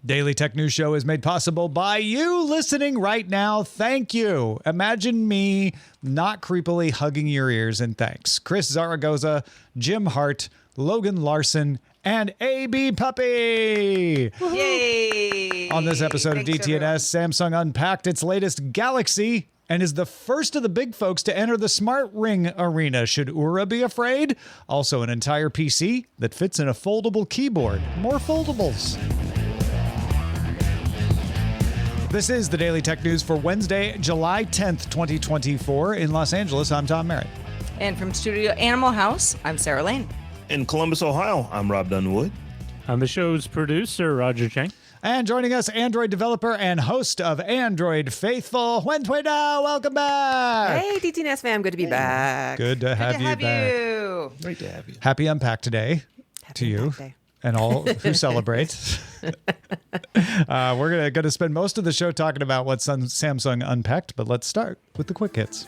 Daily Tech News Show is made possible by you listening right now. Thank you. Imagine me not creepily hugging your ears in thanks. Chris Zaragoza, Jim Hart, Logan Larson, and AB Puppy. Yay! On this episode of DTNS, Samsung unpacked its latest Galaxy and is the first of the big folks to enter the smart ring arena. Should Oura be afraid? Also, an entire PC that fits in a foldable keyboard. More foldables. This is the Daily Tech News for Wednesday, July 10th, 2024. In Los Angeles, I'm Tom Merritt. And from Studio Animal House, I'm Sarah Lane. In Columbus, Ohio, I'm Robb Dunewood. I'm the show's producer, Roger Chang. And joining us, Android developer and host of Android Faithful, Huyen. Welcome back. Hey, DTNS fam. Good to be back. Good to have you back. Great to have you. Happy Unpacked Day to you and all who celebrate. We're going to spend most of the show talking about what Samsung unpacked, but let's start with the quick hits.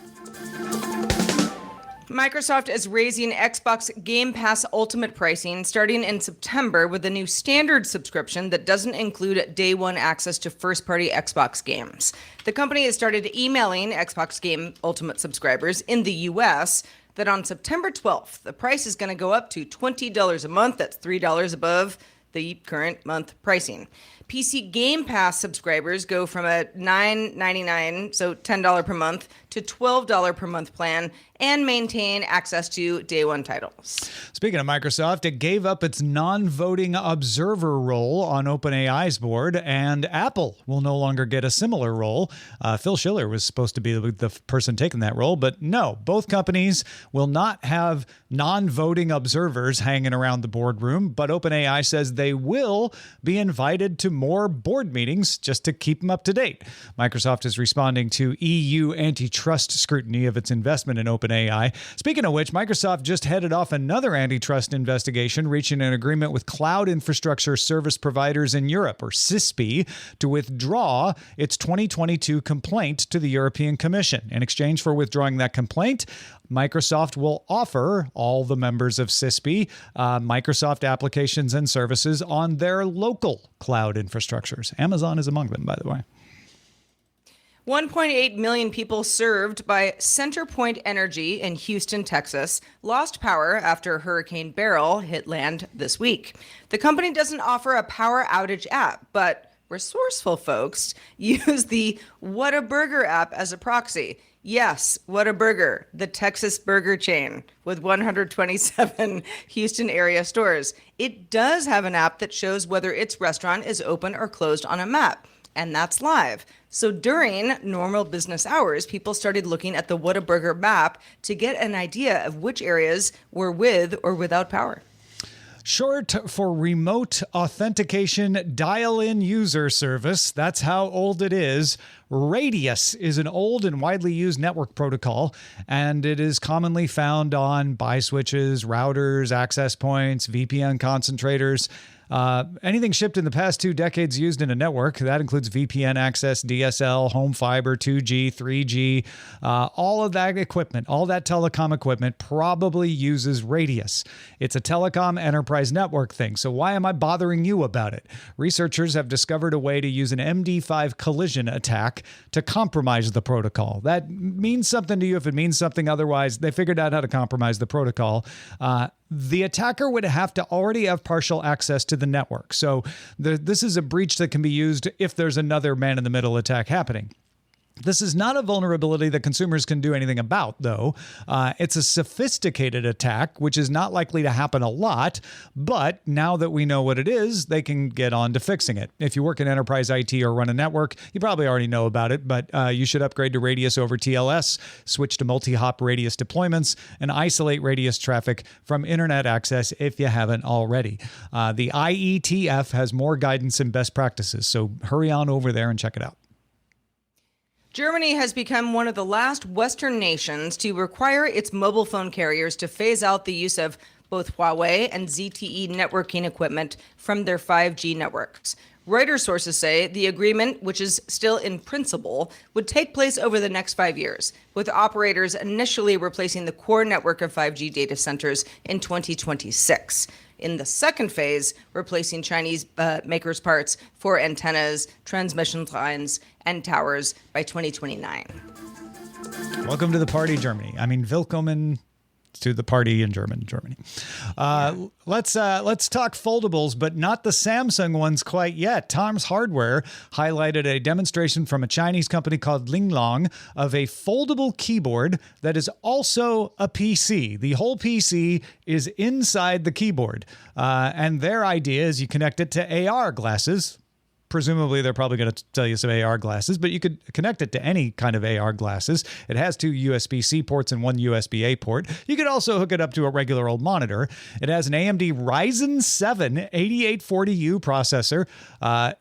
Microsoft is raising Xbox Game Pass Ultimate pricing starting in September with a new standard subscription that doesn't include day one access to first-party Xbox games. The company has started emailing Xbox Game Ultimate subscribers in the U.S. that on September 12th, the price is going to go up to $20 a month. That's $3 above the current month pricing. PC Game Pass subscribers go from a $9.99, so $10 per month, to $12 per month plan and maintain access to day one titles. Speaking of Microsoft, it gave up its non-voting observer role on OpenAI's board, and Apple will no longer get a similar role. Phil Schiller was supposed to be the person taking that role, but no, both companies will not have non-voting observers hanging around the boardroom, but OpenAI says they will be invited to more board meetings just to keep them up to date. Microsoft is responding to EU antitrust scrutiny of its investment in OpenAI. Speaking of which, Microsoft just headed off another antitrust investigation, reaching an agreement with cloud infrastructure service providers in Europe, or CISP, to withdraw its 2022 complaint to the European Commission. In exchange for withdrawing that complaint, Microsoft will offer all the members of CISP Microsoft applications and services on their local cloud infrastructures. Amazon is among them, by the way. 1.8 million people served by CenterPoint Energy in Houston, Texas, lost power after Hurricane Beryl hit land this week. The company doesn't offer a power outage app, but resourceful folks use the Whataburger app as a proxy. Yes, Whataburger, the Texas burger chain with 127 Houston area stores. It does have an app that shows whether its restaurant is open or closed on a map, and that's live. So during normal business hours, people started looking at the Whataburger map to get an idea of which areas were with or without power. Short for Remote Authentication Dial-In User Service. That's how old it is. Radius is an old and widely used network protocol, and it is commonly found on buy switches, routers, access points, VPN concentrators. Anything shipped in the past 2 decades used in a network. That includes VPN access, DSL, home fiber, 2G, 3G. All of that equipment, all that telecom equipment probably uses Radius. It's a telecom enterprise network thing. So why am I bothering you about it? Researchers have discovered a way to use an MD5 collision attack to compromise the protocol. That means something to you if it means something. Otherwise, they figured out how to compromise the protocol. The attacker would have to already have partial access to the network. So this is a breach that can be used if there's another man-in-the-middle attack happening. This is not a vulnerability that consumers can do anything about, though. It's a sophisticated attack, which is not likely to happen a lot, but now that we know what it is, they can get on to fixing it. If you work in enterprise IT or run a network, you probably already know about it, but you should upgrade to Radius over TLS, switch to multi-hop Radius deployments, and isolate Radius traffic from internet access if you haven't already. The IETF has more guidance and best practices, so hurry on over there and check it out. Germany has become one of the last Western nations to require its mobile phone carriers to phase out the use of both Huawei and ZTE networking equipment from their 5G networks. Reuters sources say the agreement, which is still in principle, would take place over the next 5 years, with operators initially replacing the core network of 5G data centers in 2026. In the second phase, replacing Chinese makers' parts for antennas, transmission lines, and towers by 2029. Welcome to the party, Germany. I mean, willkommen to the party in Germany. Let's talk foldables, but not the Samsung ones quite yet. Tom's Hardware highlighted a demonstration from a Chinese company called Linglong of a foldable keyboard that is also a PC. The whole PC is inside the keyboard, and their idea is you connect it to AR glasses. Presumably, they're probably going to tell you some AR glasses, but you could connect it to any kind of AR glasses. It has 2 USB-C ports and 1 USB-A port. You could also hook it up to a regular old monitor. It has an AMD Ryzen 7 8840U processor.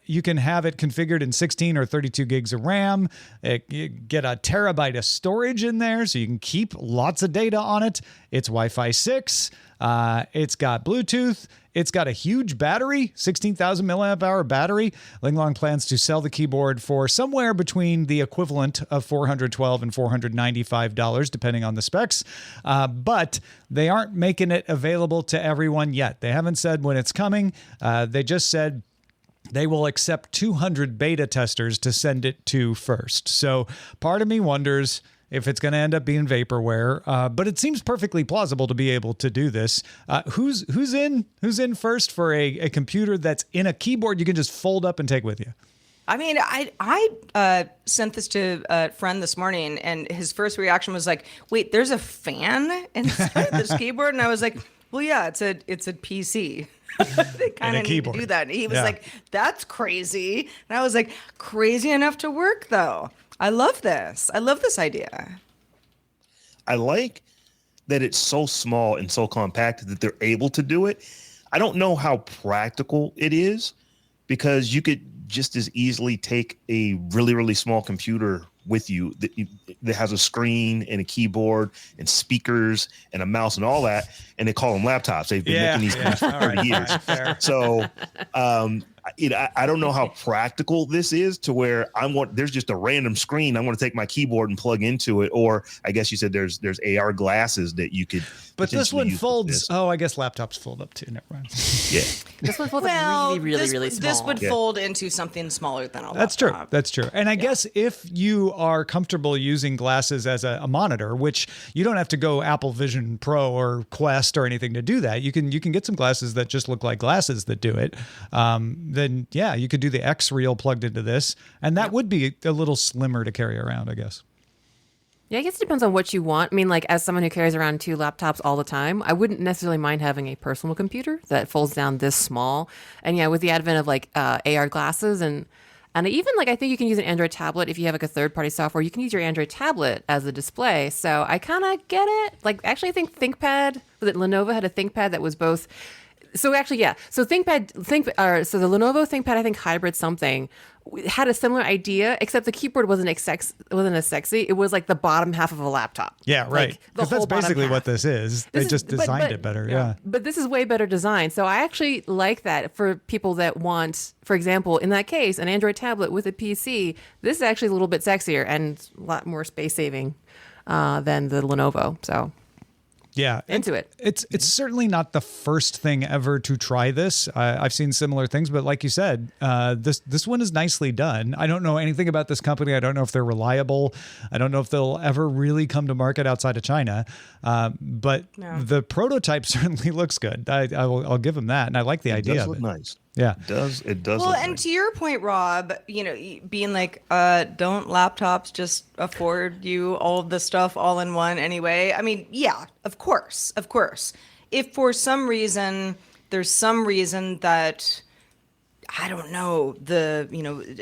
You can have it configured in 16 or 32 gigs of RAM. You get a terabyte of storage in there, so you can keep lots of data on it. It's Wi-Fi 6. It's got Bluetooth. It's got a huge battery, 16,000 milliamp hour battery. Linglong plans to sell the keyboard for somewhere between the equivalent of $412 and $495, depending on the specs. But they aren't making it available to everyone yet. They haven't said when it's coming. They just said they will accept 200 beta testers to send it to first. So part of me wonders if it's going to end up being vaporware, but it seems perfectly plausible to be able to do this. Who's in first for a computer that's in a keyboard you can just fold up and take with you? I mean, I sent this to a friend this morning, and his first reaction was like, "Wait, there's a fan inside this keyboard?" And I was like, "Well, yeah, it's a PC." They kind of need to do that. And he was like, "That's crazy," and I was like, "Crazy enough to work, though." I love this. I love this idea. I like that it's so small and so compact that they're able to do it. I don't know how practical it is, because you could just as easily take a really, really small computer with you that has a screen and a keyboard and speakers and a mouse and all that, and they call them laptops. They've been making these things for 30 years. So I don't know how practical this is, to where there's just a random screen. I'm going to take my keyboard and plug into it. Or I guess you said there's AR glasses that you could. But this one folds. Oh, I guess laptops fold up too. Never mind. Yeah. This one folds really small. This would fold into something smaller than a laptop. That's true. That's true. And I guess if you are comfortable using glasses as a monitor, which you don't have to go Apple Vision Pro or Quest or anything to do that, you can get some glasses that just look like glasses that do it. Then yeah, you could do the X reel plugged into this, and that would be a little slimmer to carry around, I guess. Yeah, I guess it depends on what you want. I mean, like, as someone who carries around 2 laptops all the time, I wouldn't necessarily mind having a personal computer that folds down this small. And yeah, with the advent of like AR glasses and even like, I think you can use an Android tablet if you have like a third-party software. You can use your Android tablet as a display. So I kind of get it. Like, actually, I think ThinkPad, Lenovo had a ThinkPad that was both. So actually, yeah. So so the Lenovo ThinkPad, I think hybrid something, had a similar idea, except the keyboard wasn't as sexy. It was like the bottom half of a laptop. Yeah, right. Because that's basically what this is. They just designed it better. Yeah. But this is way better design. So I actually like that for people that want, for example, in that case, an Android tablet with a PC. This is actually a little bit sexier and a lot more space saving than the Lenovo. So. Yeah, into it. It's certainly not the first thing ever to try this. I've seen similar things, but like you said, this one is nicely done. I don't know anything about this company. I don't know if they're reliable. I don't know if they'll ever really come to market outside of China. But the prototype certainly looks good. I'll give them that, and I like the idea. It does of look it. nice. Yeah, it does. Well, and to your point, Rob, being like, don't laptops just afford you all of the stuff all in one anyway? I mean, yeah, of course. If for some reason there's some reason that, I don't know,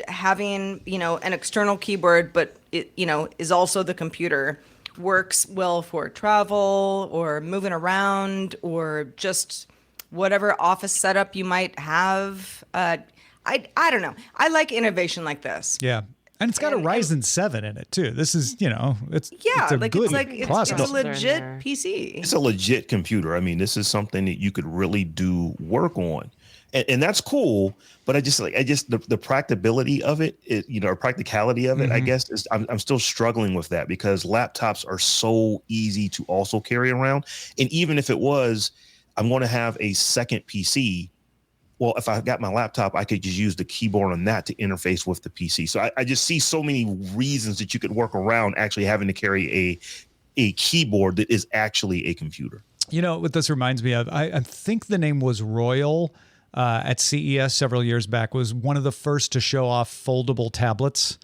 having an external keyboard, but it is also the computer, works well for travel or moving around or just whatever office setup you might have. I don't know. I like innovation like this. Yeah. And it's got a Ryzen 7 in it too. This is, it's a good processor. It's a legit PC. It's a legit computer. I mean, this is something that you could really do work on. and that's cool. But I just the practicability of it, or practicality of it, I guess I'm still struggling with that, because laptops are so easy to also carry around. And even if it was, I'm going to have a second PC. Well, if I got my laptop, I could just use the keyboard on that to interface with the PC. So I just see so many reasons that you could work around actually having to carry a keyboard that is actually a computer. You know what this reminds me of? I think the name was Royal at CES several years back, was one of the first to show off foldable tablets.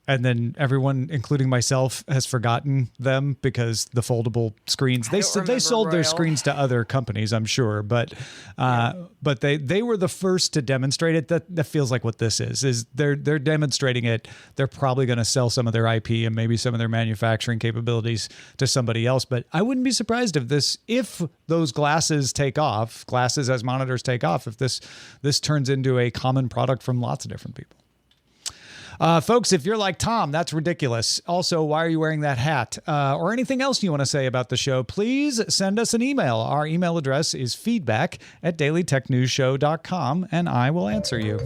And then everyone, including myself, has forgotten them because the foldable screens, they sold their screens to other companies, I'm sure. But they were the first to demonstrate it. That feels like what this is they're demonstrating it. They're probably going to sell some of their IP and maybe some of their manufacturing capabilities to somebody else. But I wouldn't be surprised if those glasses as monitors take off, if this turns into a common product from lots of different people. Folks, if you're like Tom, that's ridiculous. Also, why are you wearing that hat? Or anything else you want to say about the show, please send us an email. Our email address is feedback@dailytechnewsshow.com, and I will answer you.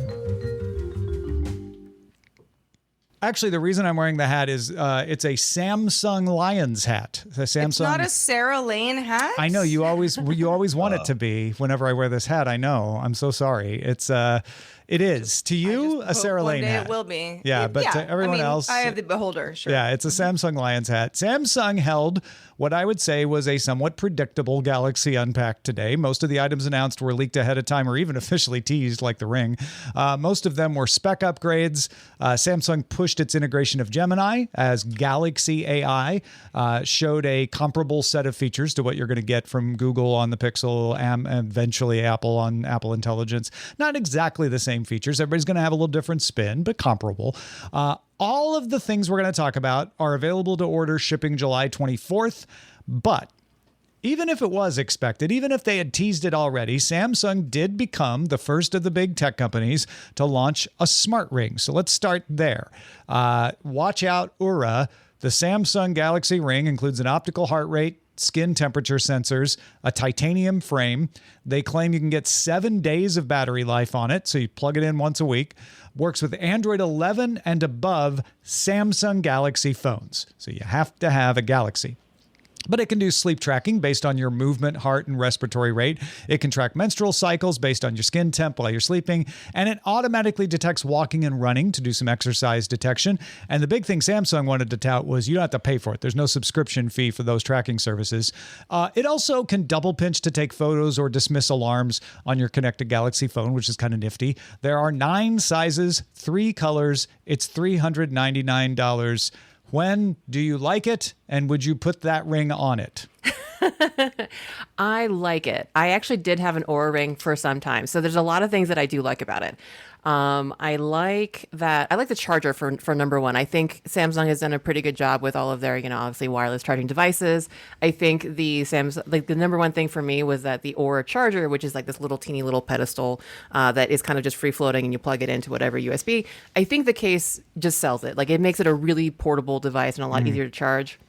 Actually, the reason I'm wearing the hat is it's a Samsung Lions hat. It's not a Sarah Lane hat? I know, you always want it to be whenever I wear this hat. I know. I'm so sorry. It is. To you, a Sarah Lane hat. It will be. Yeah, but to everyone else... I have the beholder, sure. Yeah, it's a Samsung Lions hat. Samsung held what I would say was a somewhat predictable Galaxy Unpacked today. Most of the items announced were leaked ahead of time or even officially teased, like the Ring. Most of them were spec upgrades. Samsung pushed its integration of Gemini as Galaxy AI, showed a comparable set of features to what you're going to get from Google on the Pixel, and eventually Apple on Apple Intelligence. Not exactly the same features. Everybody's going to have a little different spin, but comparable. All of the things we're going to talk about are available to order shipping July 24th. But even if it was expected, even if they had teased it already, Samsung did become the first of the big tech companies to launch a smart ring. So let's start there. Watch out, Oura. The Samsung Galaxy Ring includes an optical heart rate, skin temperature sensors, a titanium frame. They claim you can get 7 days of battery life on it, so you plug it in once a week. Works with Android 11 and above Samsung Galaxy phones. So you have to have a Galaxy. But it can do sleep tracking based on your movement, heart, and respiratory rate. It can track menstrual cycles based on your skin temp while you're sleeping. And it automatically detects walking and running to do some exercise detection. And the big thing Samsung wanted to tout was you don't have to pay for it. There's no subscription fee for those tracking services. It also can double pinch to take photos or dismiss alarms on your connected Galaxy phone, which is kind of nifty. There are 9 sizes, 3 colors. It's $399. When do you like it, and would you put that ring on it? I like it. I actually did have an Oura ring for some time, so there's a lot of things that I do like about it. I like that. I like the charger for number one. I think Samsung has done a pretty good job with all of their, obviously wireless charging devices. I think the number one thing for me was that the Oura charger, which is like this little teeny little pedestal that is kind of just free floating, and you plug it into whatever USB. I think the case just sells it. Like, it makes it a really portable device and a lot easier to charge.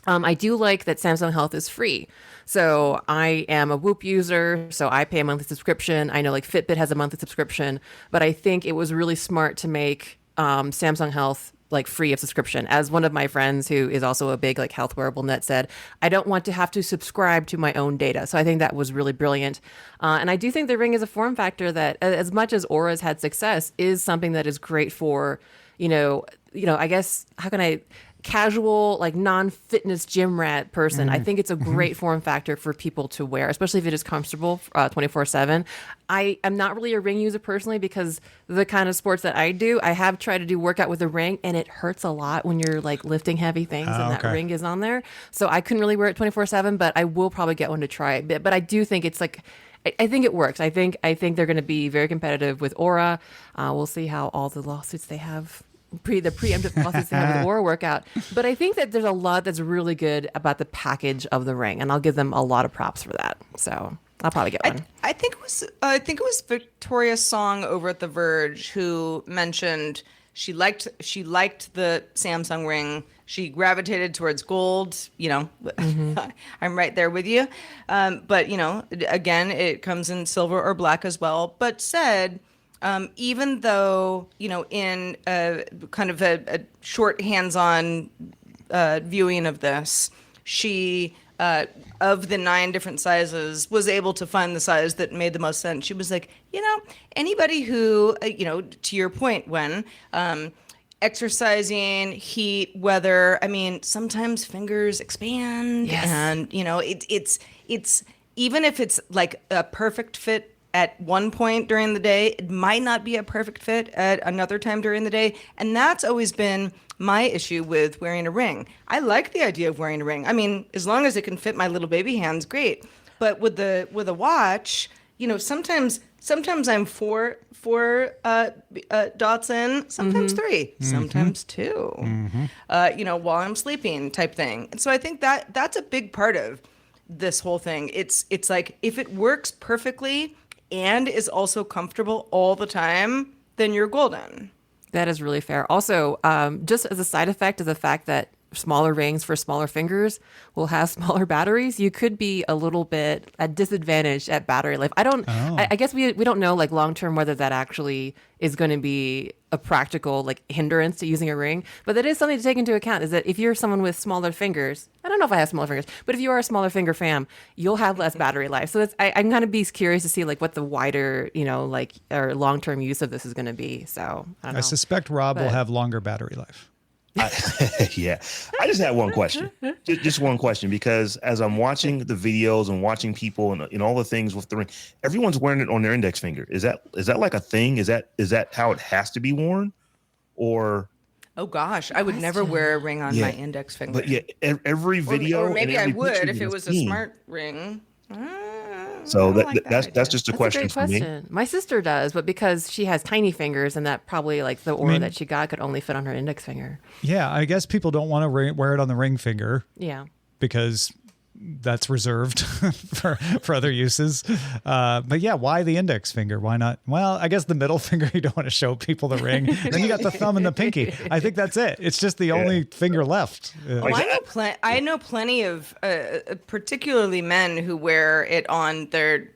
I do like that Samsung Health is free. So I am a Whoop user, so I pay a monthly subscription. I know like Fitbit has a monthly subscription, but I think it was really smart to make Samsung Health like free of subscription. As one of my friends who is also a big like health wearable nut said, I don't want to have to subscribe to my own data. So I think that was really brilliant. And I do think the Ring is a form factor that, as much as Aura's had success, is something that is great for, I guess, how can I... casual, like non-fitness gym rat person. I think it's a great form factor for people to wear, especially if it is comfortable 24/7. I am not really a ring user personally because the kind of sports that I do, I have tried to do workout with a ring and it hurts a lot when you're like lifting heavy things and that ring is on there. So I couldn't really wear it 24/7, but I will probably get one to try it. But I do think it's like, I think it works. I think they're going to be very competitive with Oura. We'll see how all the lawsuits they have the preemptive lawsuits they have with Oura work out. But I think that there's a lot that's really good about the package of the Ring, and I'll give them a lot of props for that. So I'll probably get one. I think it was Victoria Song over at The Verge who mentioned She liked the Samsung Ring. She gravitated towards gold. I'm right there with you. But again, it comes in silver or black as well. But said, even though in a kind of a short hands-on viewing of this, she of the 9 different sizes was able to find the size that made the most sense. She was like, anybody who to your point, when exercising, heat, weather, I mean, sometimes fingers expand. Yes. And it's even if it's like a perfect fit at one point during the day, it might not be a perfect fit at another time during the day. And that's always been my issue with wearing a ring. I like the idea of wearing a ring. I mean, as long as it can fit my little baby hands, great. But with a watch, sometimes I'm four dots in, sometimes 3, sometimes 2. While I'm sleeping, type thing. And so I think that's a big part of this whole thing. It's like, if it works perfectly and is also comfortable all the time, then you're golden. That is really fair. Also, just as a side effect of the fact that smaller rings for smaller fingers will have smaller batteries, you could be a little bit at disadvantage at battery life. I guess we don't know like long term whether that actually is going to be a practical like hindrance to using a ring, but that is something to take into account, is that if you're someone with smaller fingers, I don't know if I have smaller fingers, but if you are a smaller finger fam, you'll have less battery life. So I'm going to be curious to see like what the wider, or long-term use of this is going to be. So I don't know. I suspect Robb will have longer battery life. Yeah. I just had one question. Just one question, because as I'm watching the videos and watching people and all the things with the ring, everyone's wearing it on their index finger. Is that like a thing? Is that how it has to be worn? Or oh gosh, I would never wear a ring on my index finger. But yeah, every video, or maybe and I every would picture if it you've was seen. a smart ring. So that's just a That's question a great for me. question. My sister does, but because she has tiny fingers, and that probably like the Aura that she got could only fit on her index finger. Yeah, I guess people don't want to wear it on the ring finger Yeah. because that's reserved for other uses. But yeah, why the index finger? Why not? Well, I guess the middle finger, you don't want to show people the ring. Then you got the thumb and the pinky. I think that's it. It's just the only finger left. Well, I know plenty of, particularly men who wear it on their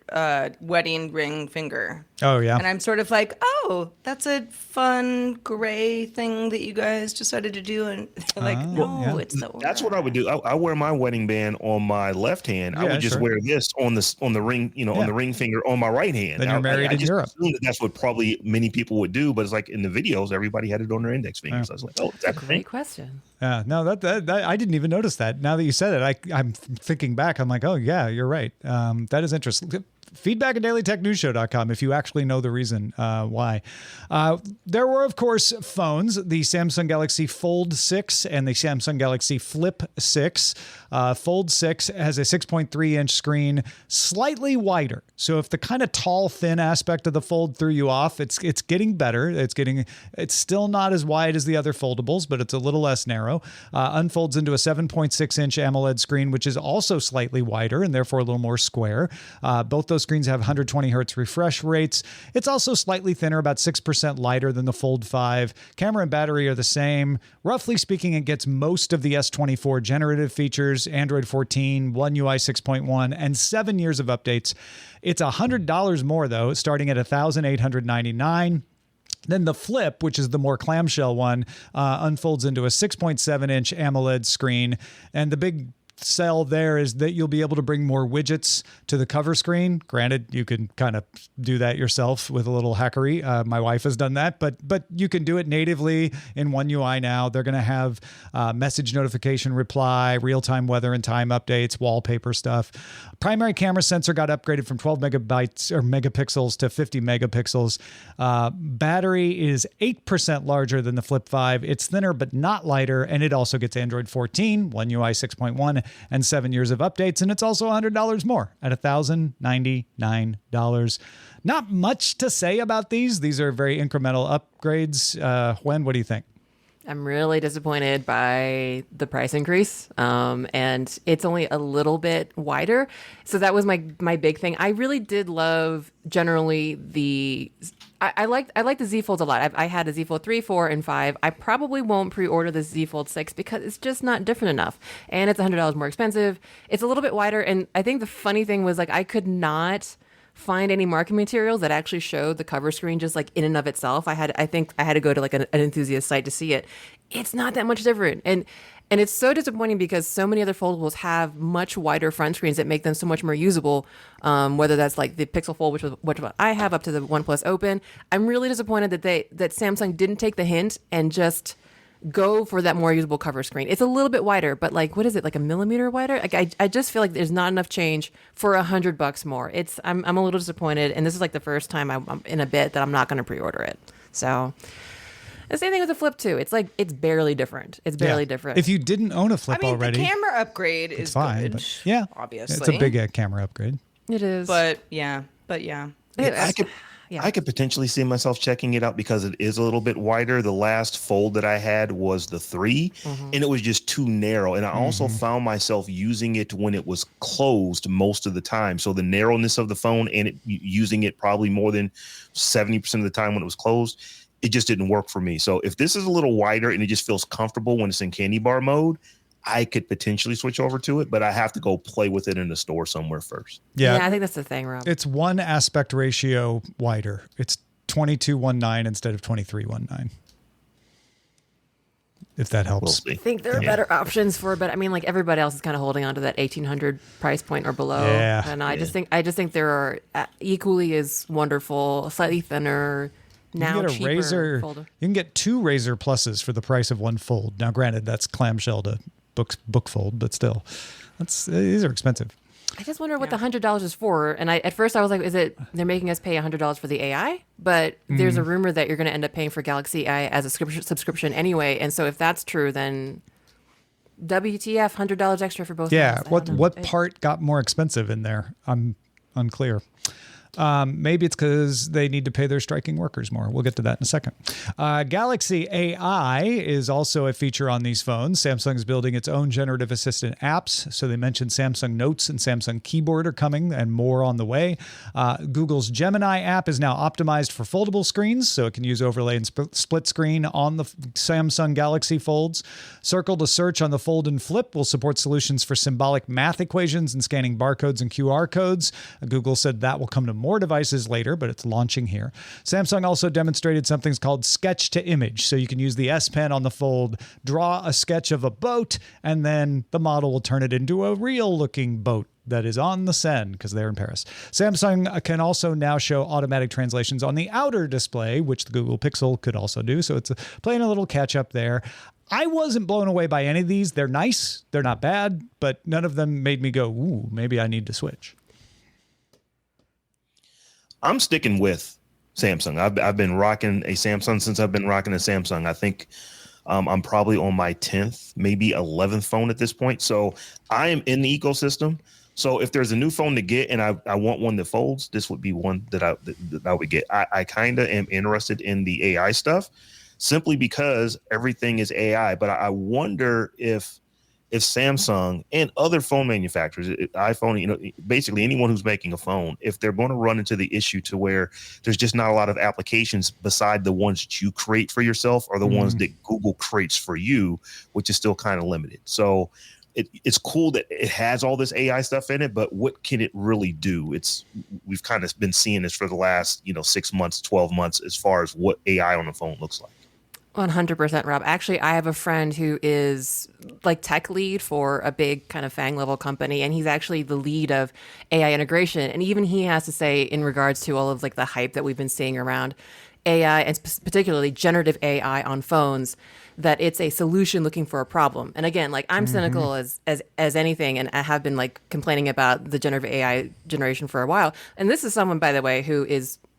wedding ring finger. Oh, yeah. And I'm sort of like, oh, that's a fun gray thing that you guys decided to do. And they're like, no, yeah. it's the Aura. That's what I would do. I wear my wedding band on my left hand. I Yeah, would just sure. wear this on the ring, on the ring finger on my right hand. Then you're married I in just Europe. assumed that's what probably many people would do, but it's like in the videos, everybody had it on their index fingers. So I was like, oh, is that Great great? question. No, that I didn't even notice that. Now that you said it, I'm thinking back. I'm like, oh yeah, you're right. That is interesting. Feedback at dailytechnewsshow.com if you actually know the reason why. There were, of course, phones, the Samsung Galaxy Fold 6 and the Samsung Galaxy Flip 6. Fold 6 has a 6.3-inch screen, slightly wider. So if the kind of tall, thin aspect of the Fold threw you off, it's getting better. It's still not as wide as the other foldables, but it's a little less narrow. Unfolds into a 7.6-inch AMOLED screen, which is also slightly wider and therefore a little more square. Both those screens have 120 hertz refresh rates. It's also slightly thinner, about 6% lighter than the Fold 5. Camera and battery are the same. Roughly speaking, it gets most of the S24 generative features, Android 14, One UI 6.1, and 7 years of updates. It's $100 more, though, starting at $1,899. Then the Flip, which is the more clamshell one, unfolds into a 6.7-inch AMOLED screen. And the big sell there is that you'll be able to bring more widgets to the cover screen. Granted, you can kind of do that yourself with a little hackery. My wife has done that, but you can do it natively in One UI now. They're going to have message notification reply, real-time weather and time updates, wallpaper stuff. Primary camera sensor got upgraded from 12 megapixels to 50 megapixels. Battery is 8% larger than the Flip 5. It's thinner but not lighter, and it also gets Android 14, One UI 6.1, and 7 years of updates, and it's also $100 more at $1,099. Not much to say about these. These are very incremental upgrades. Huyen, what do you think? I'm really disappointed by the price increase, and it's only a little bit wider. So that was my big thing. I really did love generally I like the Z Folds a lot. I had a Z Fold 3, 4, and 5. I probably won't pre-order the Z Fold 6 because it's just not different enough, and it's $100 more expensive. It's a little bit wider, and I think the funny thing was like I could not find any marketing materials that actually showed the cover screen just like in and of itself. I think I had to go to like an enthusiast site to see it. It's not that much different. And it's so disappointing because so many other foldables have much wider front screens that make them so much more usable. Whether that's like the Pixel Fold, which I have, up to the OnePlus Open. I'm really disappointed that Samsung didn't take the hint and just go for that more usable cover screen. It's a little bit wider, but like, what is it, like a millimeter wider? Like, I just feel like there's not enough change for $100 more. I'm a little disappointed, and this is like the first time I'm in a bit that I'm not going to pre-order it. So the same thing with the Flip too. It's like it's barely different. It's barely different. If you didn't own a Flip already, the camera upgrade is fine. good. But yeah, obviously, it's a big camera upgrade. It is, but yeah. I could potentially see myself checking it out because it is a little bit wider. The last Fold that I had was the 3, and it was just too narrow. And I also found myself using it when it was closed most of the time. So the narrowness of the phone and using it probably more than 70% of the time when it was closed, it just didn't work for me. So if this is a little wider and it just feels comfortable when it's in candy bar mode, I could potentially switch over to it, but I have to go play with it in the store somewhere first. Yeah, I think that's the thing, Rob. It's one aspect ratio wider. It's 22:19 instead of 23:19. If that helps. I think there are better options for it, but I mean, like everybody else is kind of holding on to that 1,800 price point or below. Yeah. And I just think there are equally as wonderful, slightly thinner, now you can get cheaper a Razer. folder. You can get 2 Razer Pluses for the price of one Fold. Now, granted, that's clamshell to book fold, but still, these are expensive. I just wonder what the $100 is for. And at first I was like, is it they're making us pay $100 for the AI? But there's a rumor that you're going to end up paying for Galaxy AI as a subscription anyway. And so if that's true, then WTF, $100 extra for both. Yeah. What part got more expensive in there? I'm unclear. Maybe it's because they need to pay their striking workers more. We'll get to that in a second. Galaxy AI is also a feature on these phones. Samsung is building its own generative assistant apps. So they mentioned Samsung Notes and Samsung Keyboard are coming and more on the way. Google's Gemini app is now optimized for foldable screens, so it can use overlay and split screen on the Samsung Galaxy Folds. Circle to search on the Fold and Flip will support solutions for symbolic math equations and scanning barcodes and QR codes. Google said that will come to more devices later, but it's launching here. Samsung also demonstrated something called sketch to image. So you can use the S Pen on the Fold, draw a sketch of a boat, and then the model will turn it into a real looking boat that is on the Seine because they're in Paris. Samsung can also now show automatic translations on the outer display, which the Google Pixel could also do. So it's playing a little catch up there. I wasn't blown away by any of these. They're nice. They're not bad, but none of them made me go, ooh, maybe I need to switch. I'm sticking with Samsung. I've been rocking a Samsung since I've been rocking a Samsung. I think I'm probably on my 10th, maybe 11th phone at this point. So I am in the ecosystem. So if there's a new phone to get and I want one that folds, this would be one that I would get. I kind of am interested in the AI stuff simply because everything is AI. But I wonder if Samsung and other phone manufacturers, iPhone, basically anyone who's making a phone, if they're going to run into the issue to where there's just not a lot of applications beside the ones that you create for yourself or the ones that Google creates for you, which is still kind of limited. So it's cool that it has all this AI stuff in it, but what can it really do? We've kind of been seeing this for the last 6 months, 12 months as far as what AI on the phone looks like. 100%, Rob. Actually, I have a friend who is like tech lead for a big kind of FANG level company, and he's actually the lead of AI integration. And even he has to say, in regards to all of like the hype that we've been seeing around AI and particularly generative AI on phones, that it's a solution looking for a problem. And again, like I'm cynical as anything, and I have been like complaining about the generative AI generation for a while. And this is someone, by the way, who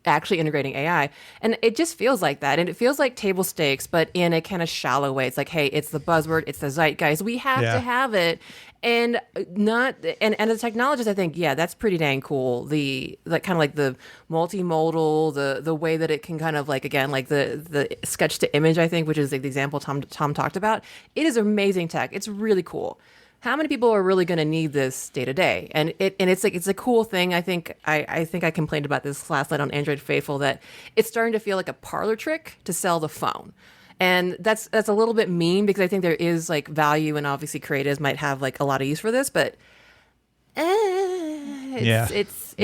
actually integrating AI. And it just feels like that. And it feels like table stakes, but in a kind of shallow way. It's like, hey, it's the buzzword, it's the zeitgeist. We have to have it. And as a technologist, I think, yeah, that's pretty dang cool. The kind of like the multimodal, the way that it can kind of like, again, like the sketch to image, I think, which is like the example Tom talked about. It is amazing tech. It's really cool. How many people are really going to need this day to day? And it's like, it's a cool thing. I think I complained about this last night on Android Faithful, that it's starting to feel like a parlor trick to sell the phone. And that's a little bit mean, because I think there is like value, and obviously creatives might have like a lot of use for this, but it's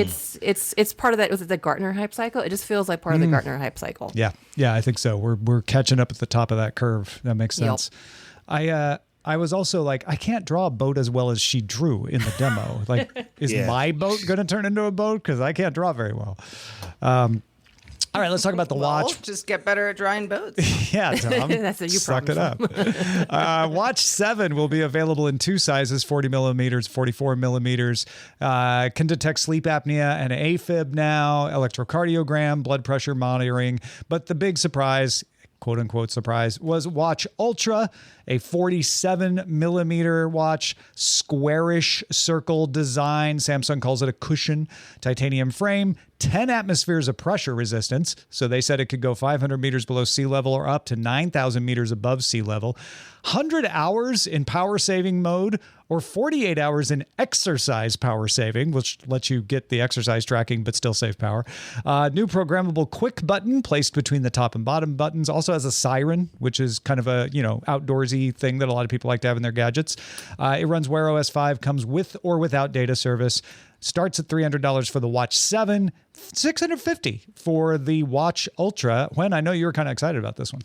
part of that. Was it the Gartner hype cycle? It just feels like part of the Gartner hype cycle. Yeah, I think so. We're catching up at the top of that curve. That makes sense. Yep. I was also like, I can't draw a boat as well as she drew in the demo. Like, is my boat going to turn into a boat? Because I can't draw very well. All right, let's talk about the watch. Just get better at drawing boats. Yeah, Tom. That's what you suck it up. Watch 7 will be available in 2 sizes, 40 millimeters, 44 millimeters. Can detect sleep apnea and AFib now, electrocardiogram, blood pressure monitoring. But the big surprise, quote unquote surprise, was Watch Ultra, a 47 millimeter watch, squarish circle design. Samsung calls it a cushion, titanium frame, 10 atmospheres of pressure resistance. So they said it could go 500 meters below sea level or up to 9,000 meters above sea level. 100 hours in power saving mode, or 48 hours in exercise power saving, which lets you get the exercise tracking but still save power. New programmable quick button placed between the top and bottom buttons. Also has a siren, which is kind of a, outdoorsy thing that a lot of people like to have in their gadgets. It runs Wear OS 5, comes with or without data service. Starts at $300 for the Watch 7, $650 for the Watch Ultra. When I know you were kind of excited about this one.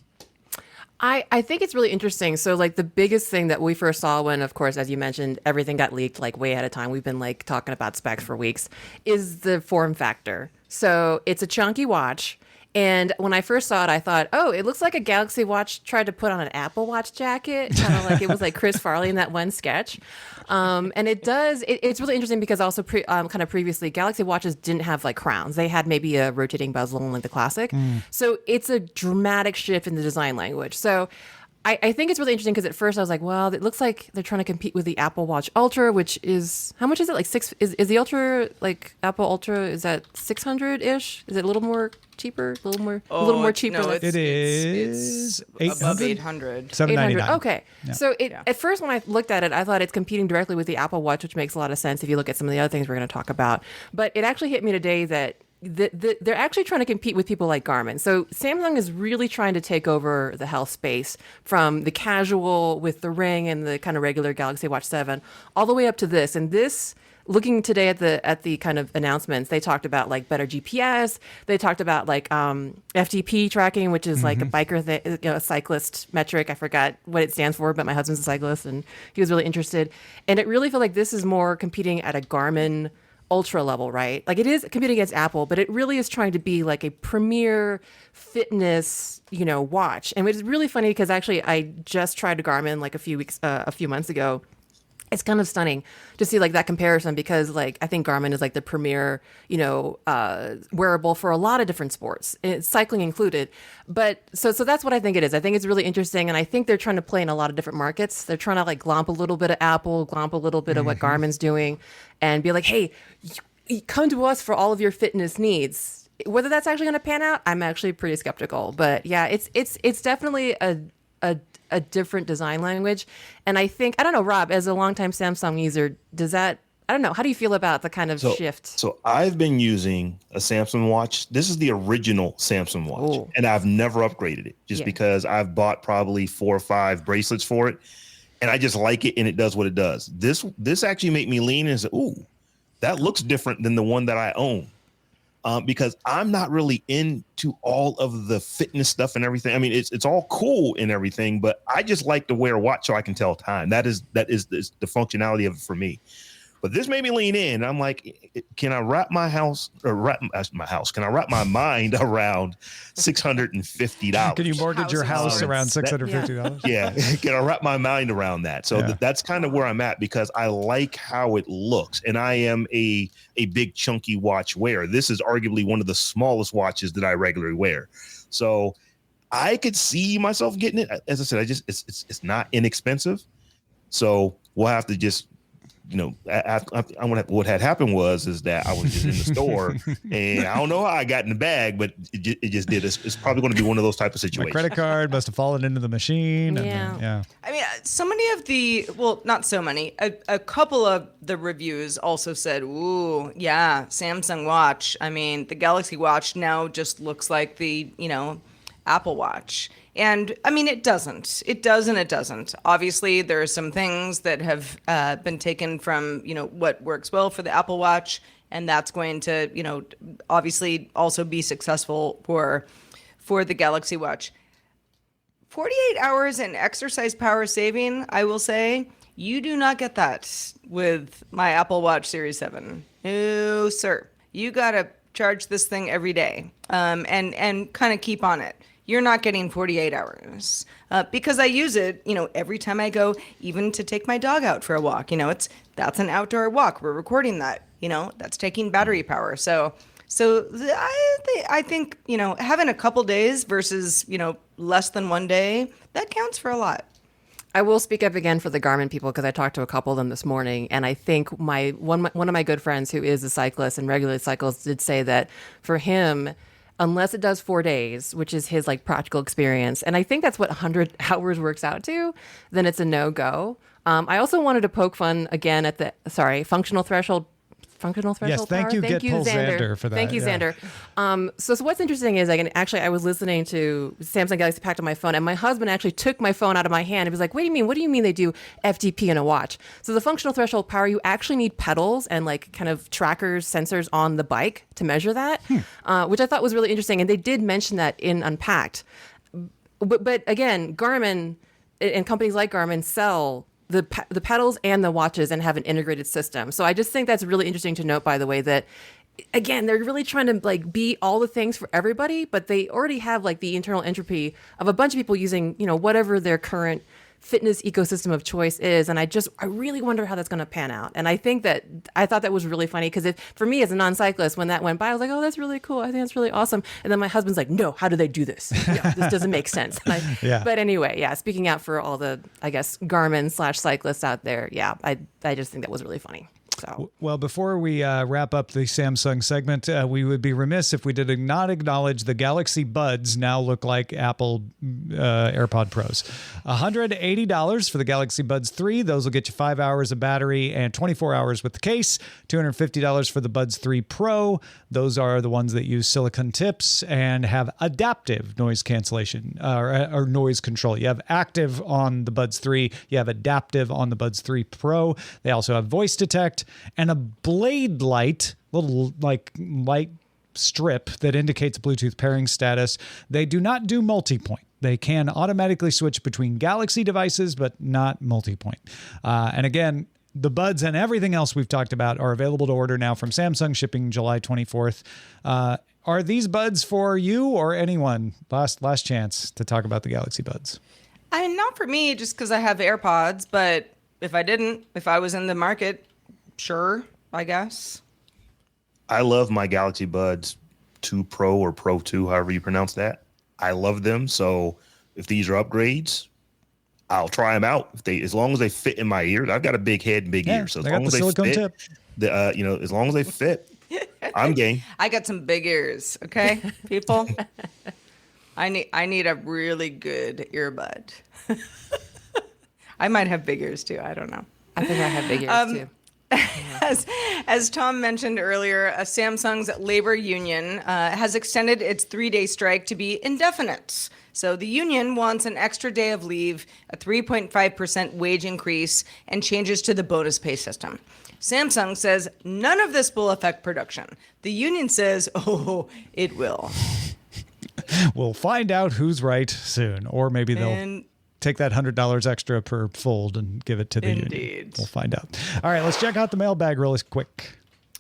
I think it's really interesting. So like the biggest thing that we first saw when, of course, as you mentioned, everything got leaked like way ahead of time. We've been like talking about specs for weeks, is the form factor. So it's a chunky watch. And when I first saw it, I thought, oh, it looks like a Galaxy Watch tried to put on an Apple Watch jacket, kind of like it was like Chris Farley in that one sketch. And it does, it's really interesting because also kind of previously, Galaxy Watches didn't have like crowns. They had maybe a rotating bezel like the classic. So it's a dramatic shift in the design language. So I think it's really interesting because at first I was like, well, it looks like they're trying to compete with the Apple Watch Ultra, which is, how much is it? Like is the Ultra, like Apple Ultra, is that 600-ish? Is it a little more cheaper? A little more cheaper? No, It is above 800. $799. Okay. Yeah. So at first when I looked at it, I thought it's competing directly with the Apple Watch, which makes a lot of sense if you look at some of the other things we're going to talk about. But it actually hit me today that they're actually trying to compete with people like Garmin. So Samsung is really trying to take over the health space from the casual with the Ring and the kind of regular Galaxy Watch 7 all the way up to this. And this, looking today at the kind of announcements, they talked about like better GPS. They talked about like FTP tracking, which is like a biker a cyclist metric. I forgot what it stands for, but my husband's a cyclist and he was really interested. And it really felt like this is more competing at a Garmin Ultra level, right? Like it is competing against Apple, but it really is trying to be like a premier fitness, watch. And it's really funny because actually I just tried a Garmin like a few months ago. It's kind of stunning to see like that comparison because like I think Garmin is like the premier, wearable for a lot of different sports, cycling included. But so that's what I think it is. I think it's really interesting, and I think they're trying to play in a lot of different markets. They're trying to like glomp a little bit of Apple, glomp a little bit of what Garmin's doing, and be like, hey, you come to us for all of your fitness needs. Whether that's actually going to pan out, I'm actually pretty skeptical. But yeah, it's definitely a different design language. And I think, I don't know, Rob, as a longtime Samsung user, I don't know, how do you feel about the kind of shift? So I've been using a Samsung watch. This is the original Samsung watch. Ooh. And I've never upgraded it just because I've bought probably 4 or 5 bracelets for it. And I just like it and it does what it does. This actually made me lean and say, ooh, that looks different than the one that I own. Because I'm not really into all of the fitness stuff and everything. I mean, it's all cool and everything, but I just like to wear a watch so I can tell time. That is the functionality of it for me. But this made me lean in. I'm like, can I wrap my house or wrap my house? Can I wrap my mind around $650? Can you mortgage your house around $650? Yeah. Can I wrap my mind around that? So that's kind of where I'm at, because I like how it looks. And I am a big chunky watch wearer. This is arguably one of the smallest watches that I regularly wear. So I could see myself getting it. As I said, it's not inexpensive. So we'll have to just, what had happened is that I was just in the store and I don't know how I got in the bag, but it just did. It's probably going to be one of those type of situations. My credit card must have fallen into the machine. Yeah. I mean, so many of not so many, a couple of the reviews also said, ooh, yeah, Samsung Watch. I mean, the Galaxy Watch now just looks like the, Apple Watch. And I mean, it doesn't. It does and it doesn't. Obviously, there are some things that have been taken from, what works well for the Apple Watch. And that's going to, obviously also be successful for the Galaxy Watch. 48 hours in exercise power saving, I will say, you do not get that with my Apple Watch Series 7. No, sir. You got to charge this thing every day and kind of keep on it. You're not getting 48 hours because I use it, every time I go, even to take my dog out for a walk. That's an outdoor walk. We're recording that. That's taking battery power. So I think having a couple days versus less than one day, that counts for a lot. I will speak up again for the Garmin people because I talked to a couple of them this morning, and I think one of my good friends who is a cyclist and regularly cycles did say that for him, unless it does 4 days, which is his practical experience, and I think that's what 100 hours works out to, then it's a no-go. I also wanted to poke fun again at the functional threshold. Yes, thank you, Xander, for that. Thank you, Xander. So what's interesting is I was listening to Samsung Galaxy Packed on my phone, and my husband actually took my phone out of my hand. He was like, "What do you mean they do FTP in a watch?" So the functional threshold power, you actually need pedals and kind of trackers, sensors on the bike to measure that, which I thought was really interesting. And they did mention that in Unpacked. But again, Garmin and companies like Garmin sell the pedals and the watches and have an integrated system. So I just think that's really interesting to note, by the way, that again, they're really trying to be all the things for everybody, but they already have the internal entropy of a bunch of people using, whatever their current fitness ecosystem of choice is. And I really wonder how that's going to pan out. And I thought that was really funny because for me as a non-cyclist, when that went by, I was like, oh, that's really cool. I think that's really awesome. And then my husband's like, no, how do they do this? This doesn't make sense. But anyway, speaking out for all the, I guess, Garmin/cyclists out there. Yeah, I just think that was really funny. So. Well, before we wrap up the Samsung segment, we would be remiss if we did not acknowledge the Galaxy Buds now look like Apple AirPod Pros. $180 for the Galaxy Buds 3. Those will get you 5 hours of battery and 24 hours with the case. $250 for the Buds 3 Pro. Those are the ones that use silicone tips and have adaptive noise cancellation or noise control. You have active on the Buds 3. You have adaptive on the Buds 3 Pro. They also have voice detect and a blade light, little light strip that indicates Bluetooth pairing status. They do not do multi-point. They can automatically switch between Galaxy devices, but not multi-point. And again, the Buds and everything else we've talked about are available to order now from Samsung, shipping July 24th. Are these Buds for you or anyone? Last chance to talk about the Galaxy Buds. I mean, not for me, just because I have AirPods, but if I was in the market, sure, I guess. I love my Galaxy Buds 2 Pro or Pro 2, however you pronounce that. I love them. So if these are upgrades, I'll try them out. As long as they fit in my ears. I've got a big head and big ears. So as long as they fit, as long as they fit, I'm game. I got some big ears, okay, people? I need a really good earbud. I might have big ears too. I don't know. I think I have big ears too. As Tom mentioned earlier, Samsung's labor union has extended its 3-day strike to be indefinite. So the union wants an extra day of leave, a 3.5% wage increase, and changes to the bonus pay system. Samsung says none of this will affect production. The union says, oh, it will. We'll find out who's right soon, or maybe they'll take that $100 extra per fold and give it to the union. We'll find out. All right, let's check out the mailbag really quick.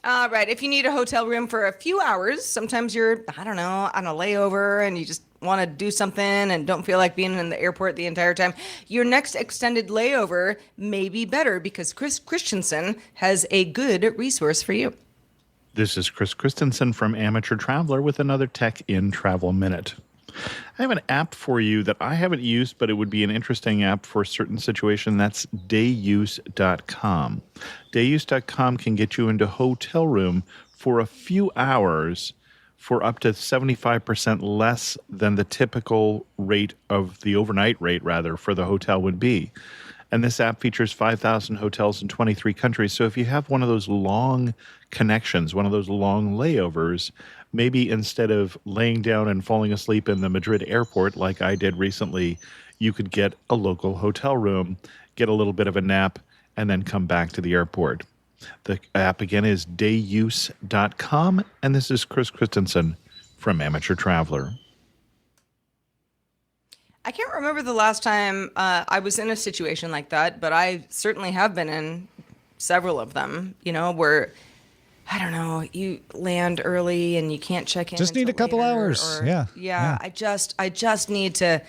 All right. If you need a hotel room for a few hours, sometimes you're, I don't know, on a layover and you just want to do something and don't feel like being in the airport the entire time, your next extended layover may be better because Chris Christensen has a good resource for you. This is Chris Christensen from Amateur Traveler with another Tech in Travel Minute. I have an app for you that I haven't used, but it would be an interesting app for a certain situation. That's dayuse.com. Dayuse.com can get you into a hotel room for a few hours for up to 75% less than the typical rate of the overnight rate, rather, for the hotel would be. And this app features 5,000 hotels in 23 countries. So if you have one of those long connections, one of those long layovers, maybe instead of laying down and falling asleep in the Madrid airport like I did recently, you could get a local hotel room, get a little bit of a nap, and then come back to the airport. The app again is dayuse.com, and this is Chris Christensen from Amateur Traveler. I can't remember the last time I was in a situation like that, but I certainly have been in several of them, where, I don't know, you land early and you can't check in. Just need a couple hours. Yeah. I just need to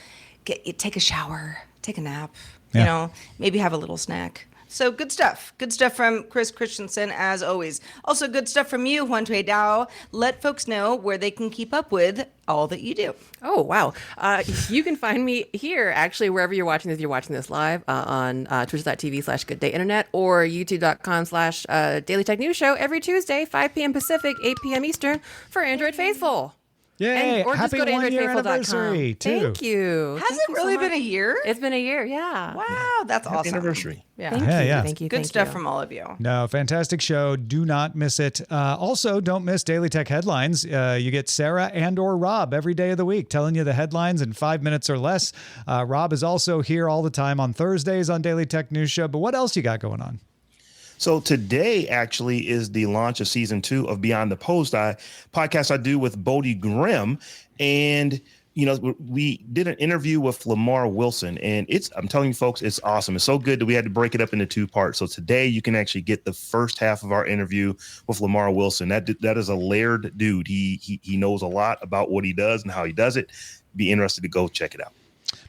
take a shower, take a nap, Yeah. Maybe have a little snack. So good stuff. Good stuff from Chris Christensen, as always. Also good stuff from you, Huyen Dao. Let folks know where they can keep up with all that you do. Oh, wow. You can find me here, actually, wherever you're watching this. If you're watching this live on twitch.tv/gooddayinternet or youtube.com/Daily Tech News Show every Tuesday, 5 p.m. Pacific, 8 p.m. Eastern for Android Faithful. Yay! Or just Happy go to 1 year androidfaithful.com. anniversary, too. Thank you. Has it really been a year? It's been a year, yeah. Wow, that's awesome. Anniversary. Yeah. Thank you. Good stuff from all of you. No, fantastic show. Do not miss it. Also, don't miss Daily Tech Headlines. You get Sarah and or Robb every day of the week telling you the headlines in 5 minutes or less. Robb is also here all the time on Thursdays on Daily Tech News Show. But what else you got going on? So today actually is the launch of season 2 of Beyond the Post, podcast I do with Bodie Grimm. And, we did an interview with Lamar Wilson, and I'm telling you folks, it's awesome. It's so good that we had to break it up into 2 parts. So today you can actually get the first half of our interview with Lamar Wilson. That is a layered dude. He knows a lot about what he does and how he does it. Be interested to go check it out.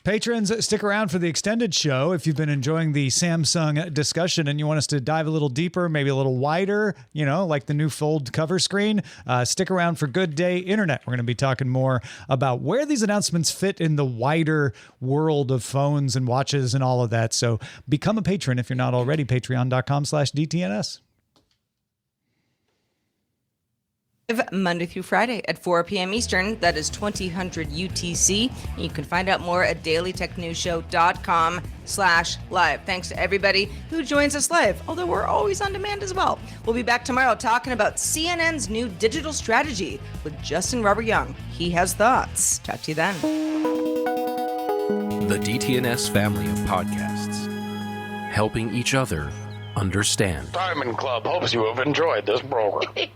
Patrons, stick around for the extended show. If you've been enjoying the Samsung discussion and you want us to dive a little deeper, maybe a little wider, like the new Fold cover screen, stick around for Good Day Internet. We're going to be talking more about where these announcements fit in the wider world of phones and watches and all of that. So become a patron if you're not already, patreon.com/DTNS. Monday through Friday at 4 p.m. Eastern. That is 2000 UTC. You can find out more at dailytechnewsshow.com/live. Thanks to everybody who joins us live, although we're always on demand as well. We'll be back tomorrow talking about CNN's new digital strategy with Justin Robert Young. He has thoughts. Talk to you then. The DTNS family of podcasts, helping each other understand. Diamond Club hopes you have enjoyed this program.